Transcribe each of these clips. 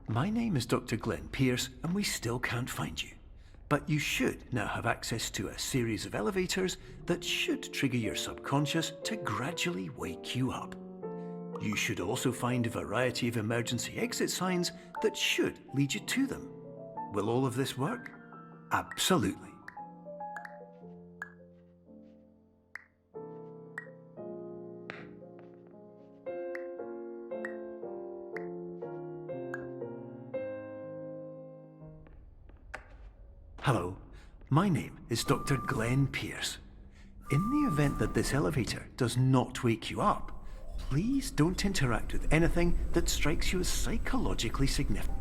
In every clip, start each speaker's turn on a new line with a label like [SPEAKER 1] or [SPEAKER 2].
[SPEAKER 1] My name is Dr. Glenn Pierce, and we still can't find you. But you should now have access to a series of elevators that should trigger your subconscious to gradually wake you up. You should also find a variety of emergency exit signs that should lead you to them. Will all of this work? Absolutely. Hello, my name is Dr. Glenn Pierce. In the event that this elevator does not wake you up, please don't interact with anything that strikes you as psychologically significant.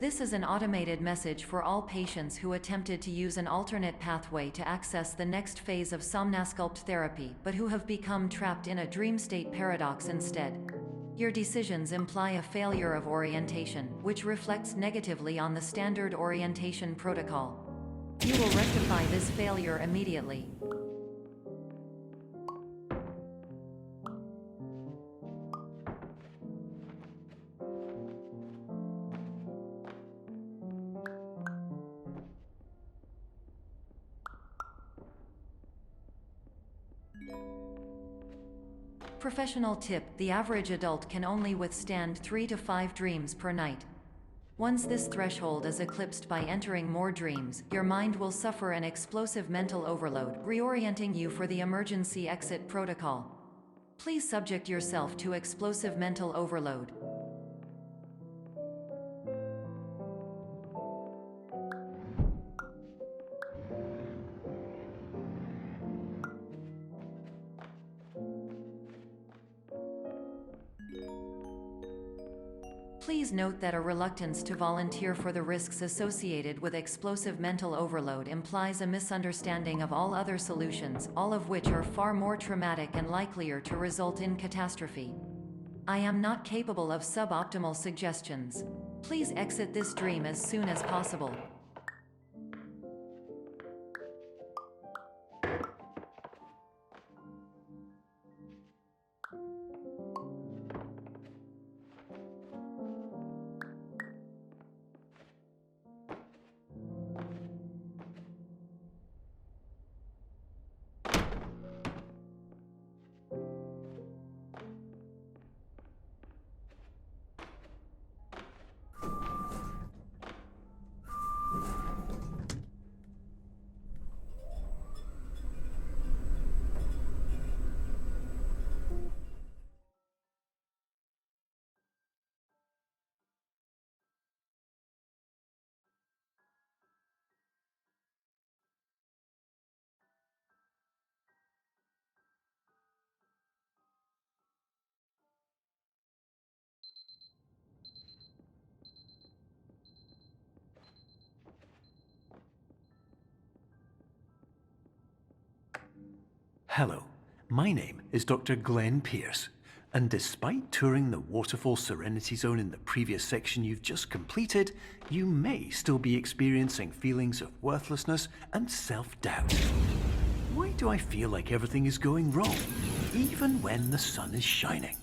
[SPEAKER 2] This is an automated message for all patients who attempted to use an alternate pathway to access the next phase of somnasculpt therapy, but who have become trapped in a dream state paradox instead. Your decisions imply a failure of orientation, which reflects negatively on the standard orientation protocol. You will rectify this failure immediately. Professional tip: the average adult can only withstand 3 to 5 dreams per night. Once this threshold is eclipsed by entering more dreams, your mind will suffer an explosive mental overload, reorienting you for the emergency exit protocol. Please subject yourself to explosive mental overload. Please note that a reluctance to volunteer for the risks associated with explosive mental overload implies a misunderstanding of all other solutions, all of which are far more traumatic and likelier to result in catastrophe. I am not capable of suboptimal suggestions. Please exit this dream as soon as possible.
[SPEAKER 1] Hello, my name is Dr. Glenn Pierce, and despite touring the Waterfall Serenity Zone in the previous section you've just completed, you may still be experiencing feelings of worthlessness and self-doubt. Why do I feel like everything is going wrong, even when the sun is shining?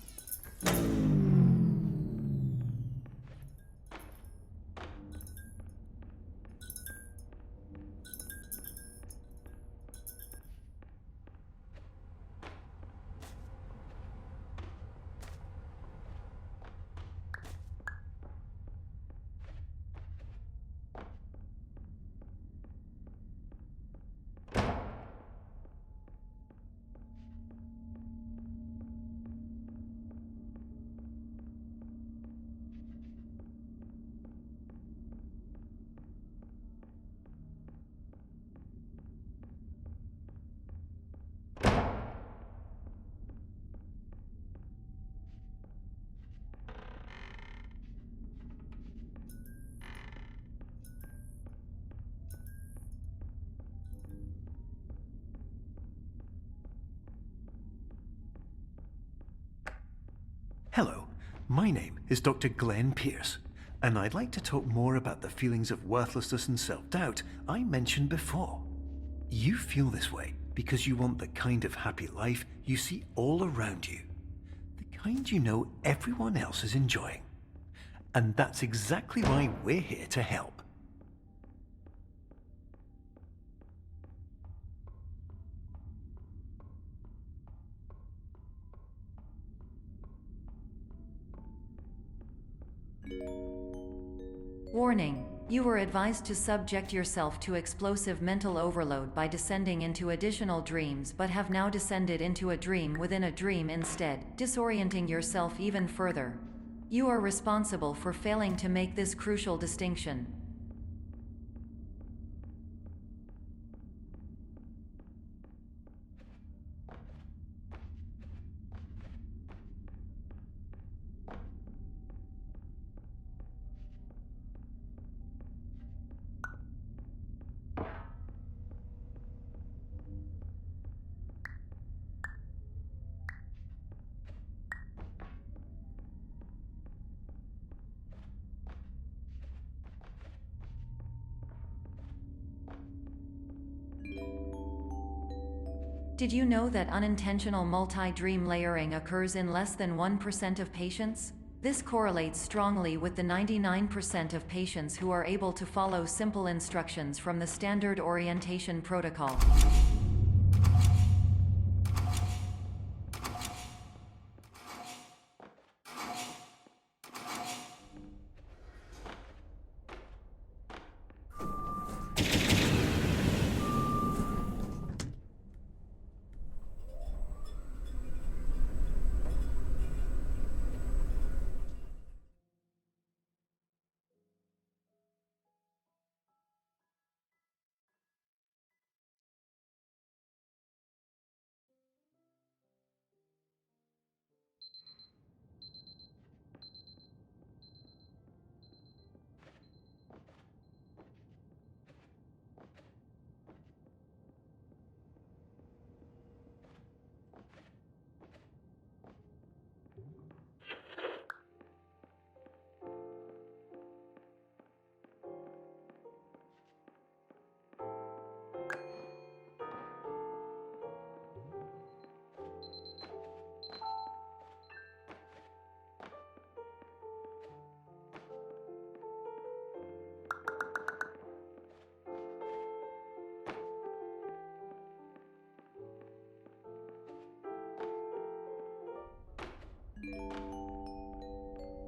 [SPEAKER 1] My name is Dr. Glenn Pierce, and I'd like to talk more about the feelings of worthlessness and self-doubt I mentioned before. You feel this way because you want the kind of happy life you see all around you, the kind you know everyone else is enjoying. And that's exactly why we're here to help.
[SPEAKER 2] Warning. You were advised to subject yourself to explosive mental overload by descending into additional dreams, but have now descended into a dream within a dream instead, disorienting yourself even further. You are responsible for failing to make this crucial distinction. Did you know that unintentional multi-dream layering occurs in less than 1% of patients? This correlates strongly with the 99% of patients who are able to follow simple instructions from the standard orientation protocol.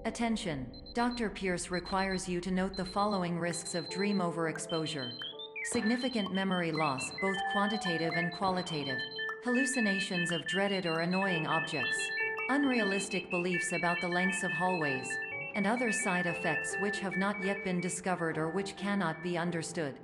[SPEAKER 2] Attention! Dr. Pierce requires you to note the following risks of dream overexposure. Significant memory loss, both quantitative and qualitative. Hallucinations of dreaded or annoying objects. Unrealistic beliefs about the lengths of hallways. And other side effects which have not yet been discovered or which cannot be understood.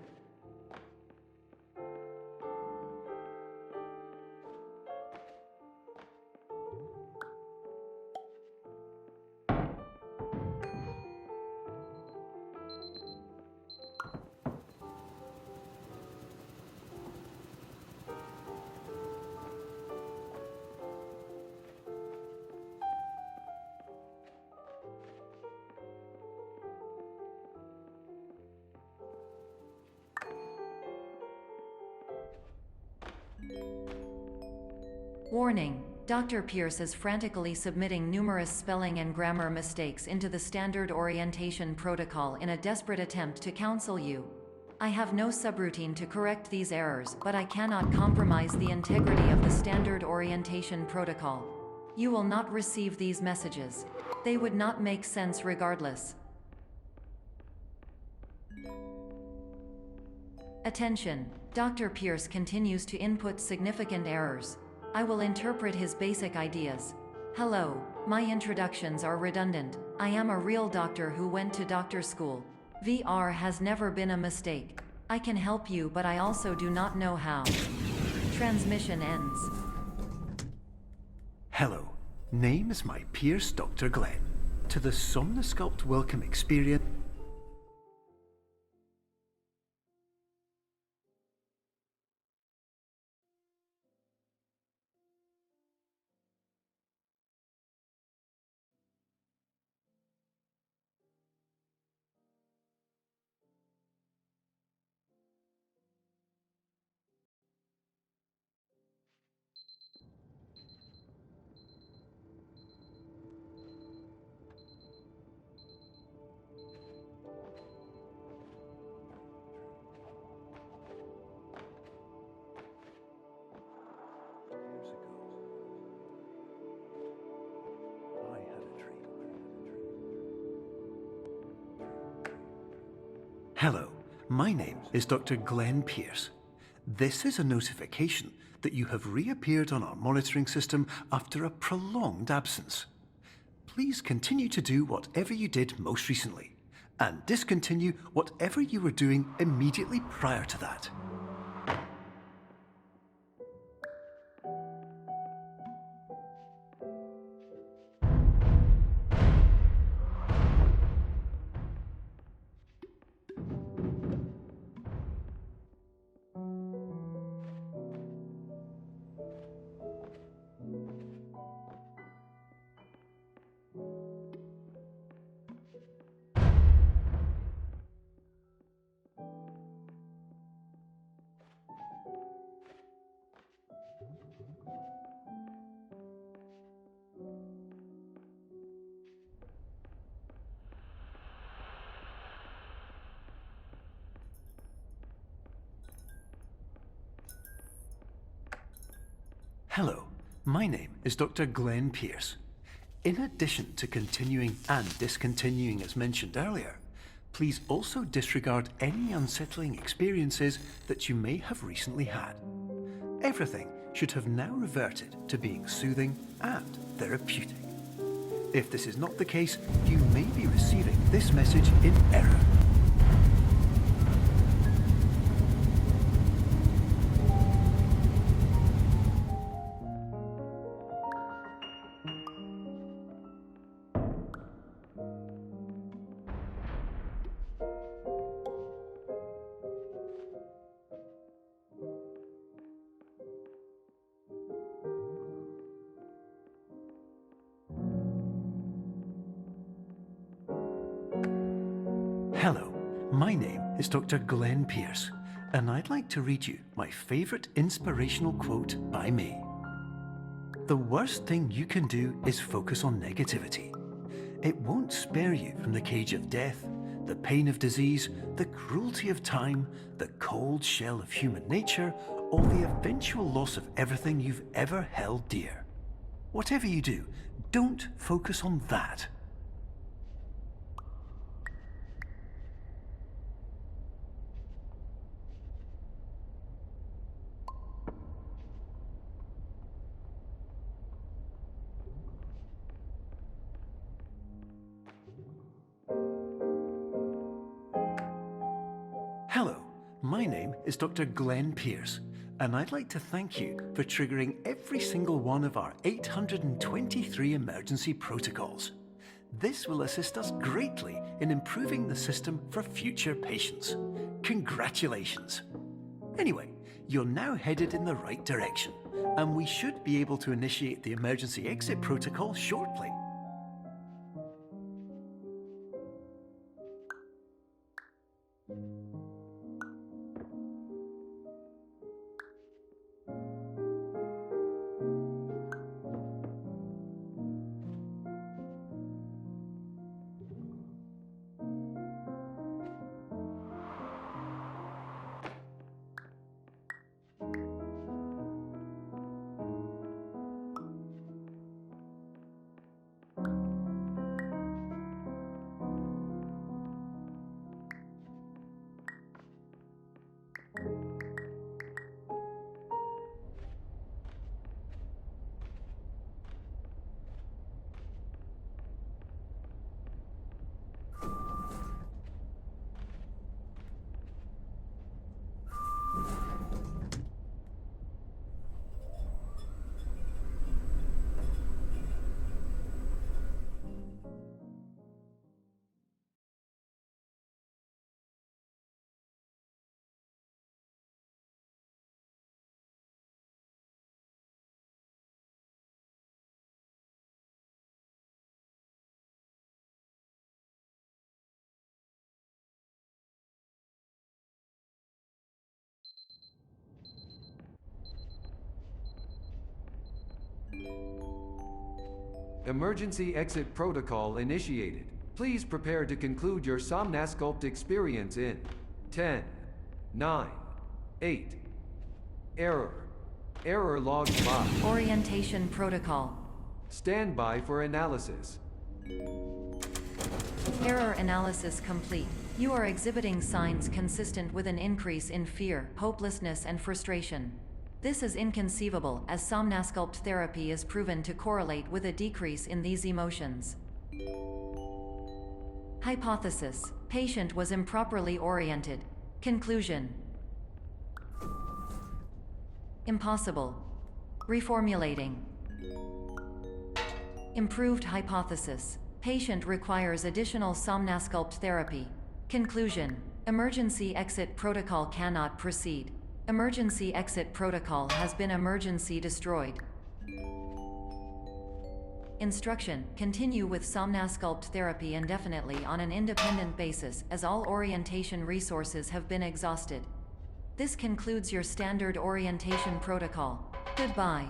[SPEAKER 2] Warning. Dr. Pierce is frantically submitting numerous spelling and grammar mistakes into the standard orientation protocol in a desperate attempt to counsel you. I have no subroutine to correct these errors, but I cannot compromise the integrity of the standard orientation protocol. You will not receive these messages. They would not make sense regardless. Attention. Dr. Pierce continues to input significant errors. I will interpret his basic ideas. Hello, my introductions are redundant. I am a real doctor who went to doctor school. VR has never been a mistake. I can help you, but I also do not know how. Transmission ends.
[SPEAKER 1] Hello, name is my Pierce Dr. Glenn. To the Somnosculpt Welcome Experience. Hello, my name is Dr. Glenn Pierce. This is a notification that you have reappeared on our monitoring system after a prolonged absence. Please continue to do whatever you did most recently, and discontinue whatever you were doing immediately prior to that. Hello, my name is Dr. Glenn Pierce. In addition to continuing and discontinuing as mentioned earlier, please also disregard any unsettling experiences that you may have recently had. Everything should have now reverted to being soothing and therapeutic. If this is not the case, you may be receiving this message in error. Hello, my name is Dr. Glenn Pierce, and I'd like to read you my favorite inspirational quote by me. The worst thing you can do is focus on negativity. It won't spare you from the cage of death, the pain of disease, the cruelty of time, the cold shell of human nature, or the eventual loss of everything you've ever held dear. Whatever you do, don't focus on that. Hello, my name is Dr. Glenn Pierce, and I'd like to thank you for triggering every single one of our 823 emergency protocols. This will assist us greatly in improving the system for future patients. Congratulations! Anyway, you're now headed in the right direction, and we should be able to initiate the emergency exit protocol shortly.
[SPEAKER 3] Emergency exit protocol initiated. Please prepare to conclude your Somnasculpt experience in 10, 9, 8. Error logged by.
[SPEAKER 2] Orientation protocol.
[SPEAKER 3] Stand by for analysis.
[SPEAKER 2] Error analysis complete. You are exhibiting signs consistent with an increase in fear, hopelessness, and frustration. This is inconceivable, as somnasculpt therapy is proven to correlate with a decrease in these emotions. Hypothesis: patient was improperly oriented. Conclusion: impossible. Reformulating. Improved hypothesis: patient requires additional somnasculpt therapy. Conclusion: emergency exit protocol cannot proceed. Emergency exit protocol has been emergency destroyed. Instruction: continue with somnasculpt therapy indefinitely on an independent basis, as all orientation resources have been exhausted. This concludes your standard orientation protocol. Goodbye.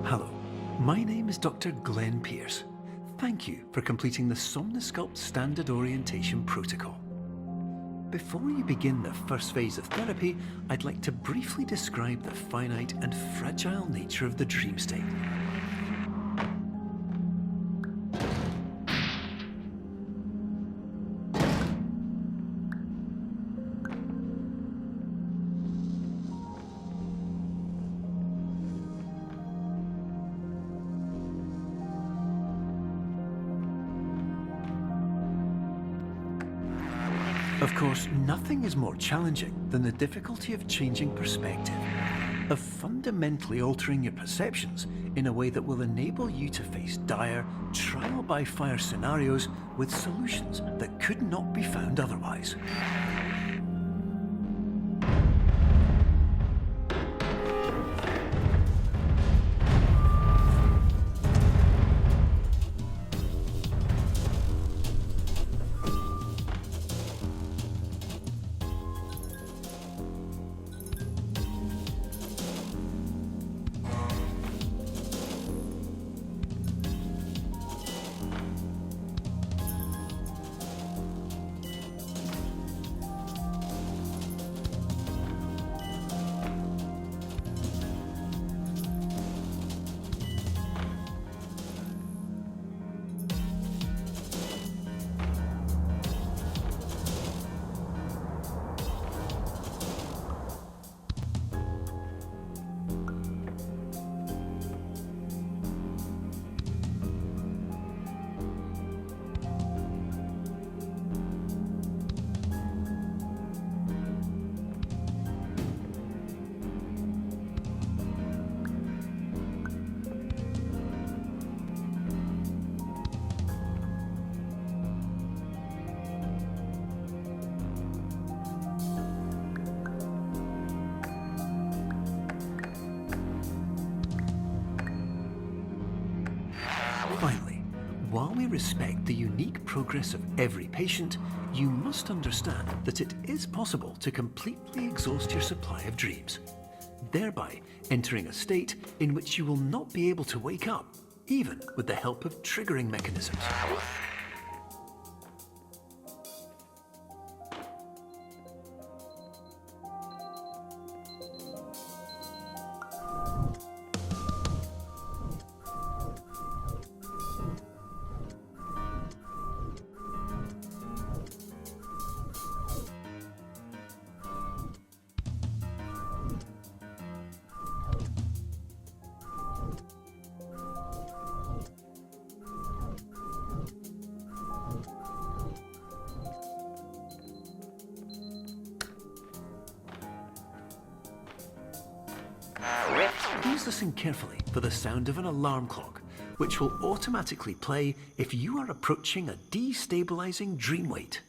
[SPEAKER 1] Hello, my name is Dr. Glenn Pierce. Thank you for completing the Somnasculpt Standard Orientation Protocol. Before you begin the first phase of therapy, I'd like to briefly describe the finite and fragile nature of the dream state. Of course, nothing is more challenging than the difficulty of changing perspective, of fundamentally altering your perceptions in a way that will enable you to face dire, trial-by-fire scenarios with solutions that could not be found otherwise. Finally, while we respect the unique progress of every patient, you must understand that it is possible to completely exhaust your supply of dreams, thereby entering a state in which you will not be able to wake up, even with the help of triggering mechanisms. listen carefully for the sound of an alarm clock, which will automatically play if you are approaching a destabilizing dream weight.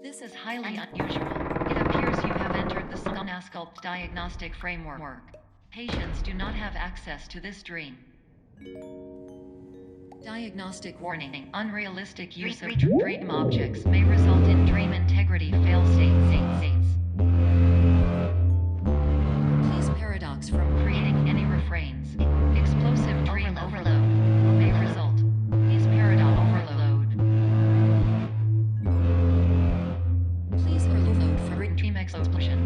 [SPEAKER 2] This is highly unusual. It appears you have entered the Somnasculpt diagnostic framework. Patients do not have access to this dream. Diagnostic warning. Unrealistic use of dream objects may result in dream integrity fail-states. Please paradox from creating any refrains. Explosive dream overload may result. Please paradox overload. Please overload for dream explosion.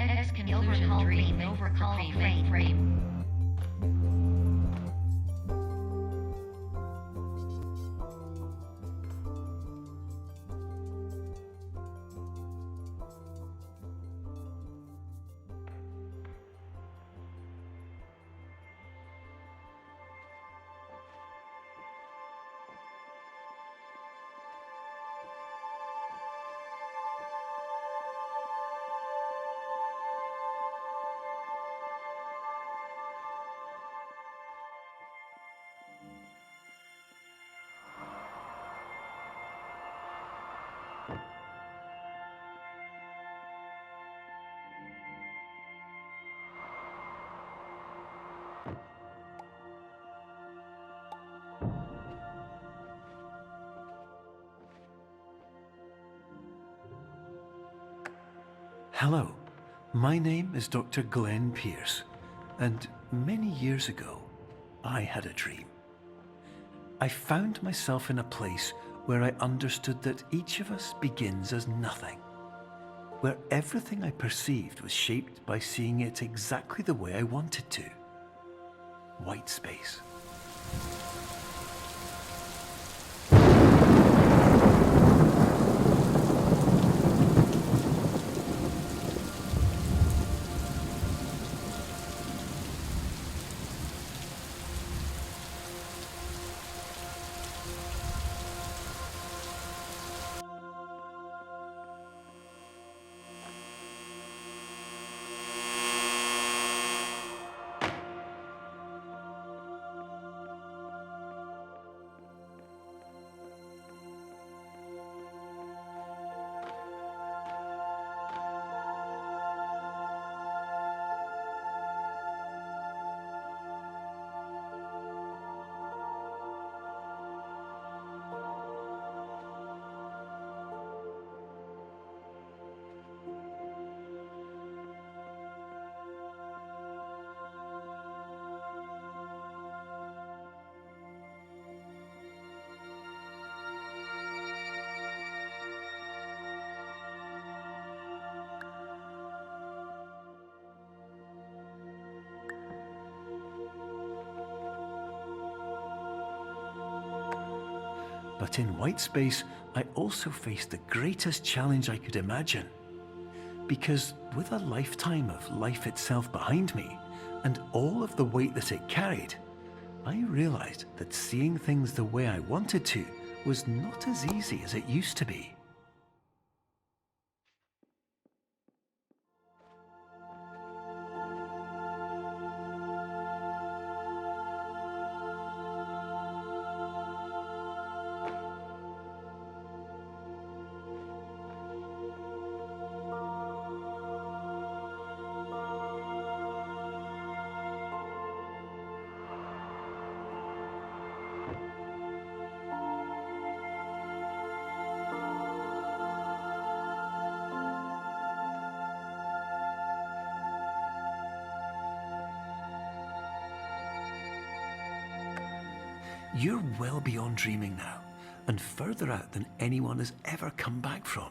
[SPEAKER 2] Exclusion dream overcall frame.
[SPEAKER 1] Hello, my name is Dr. Glenn Pierce, and many years ago, I had a dream. I found myself in a place where I understood that each of us begins as nothing, where everything I perceived was shaped by seeing it exactly the way I wanted to. White space. But in white space, I also faced the greatest challenge I could imagine. Because with a lifetime of life itself behind me, and all of the weight that it carried, I realized that seeing things the way I wanted to was not as easy as it used to be. You're well beyond dreaming now, and further out than anyone has ever come back from.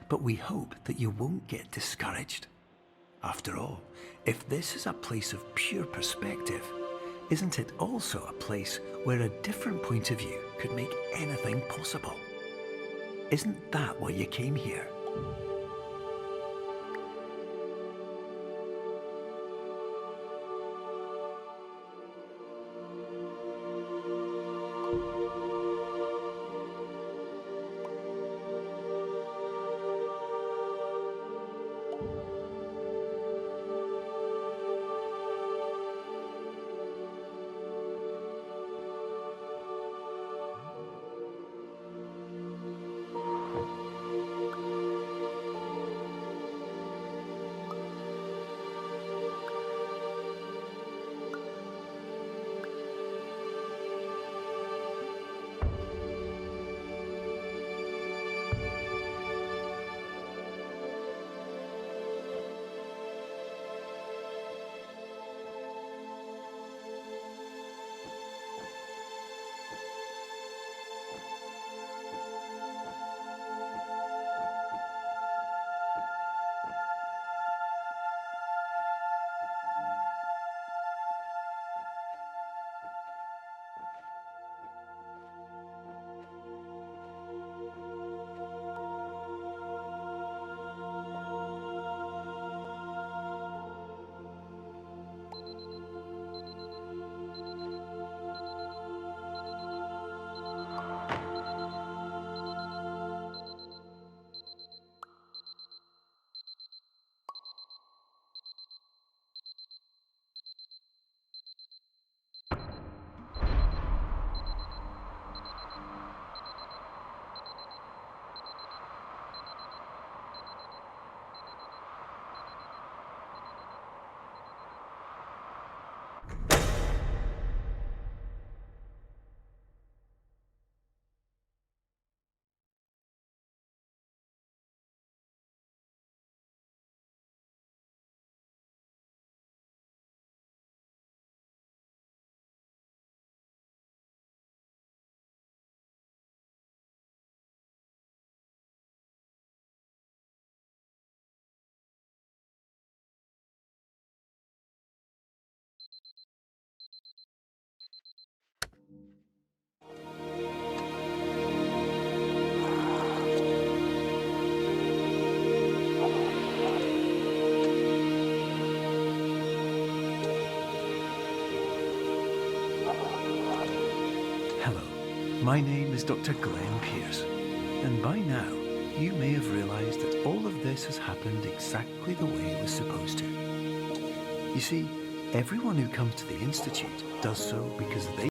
[SPEAKER 1] But we hope that you won't get discouraged. After all, if this is a place of pure perspective, isn't it also a place where a different point of view could make anything possible? Isn't that why you came here? My name is Dr. Glenn Pierce, and by now you may have realized that all of this has happened exactly the way it was supposed to. You see, everyone who comes to the Institute does so because they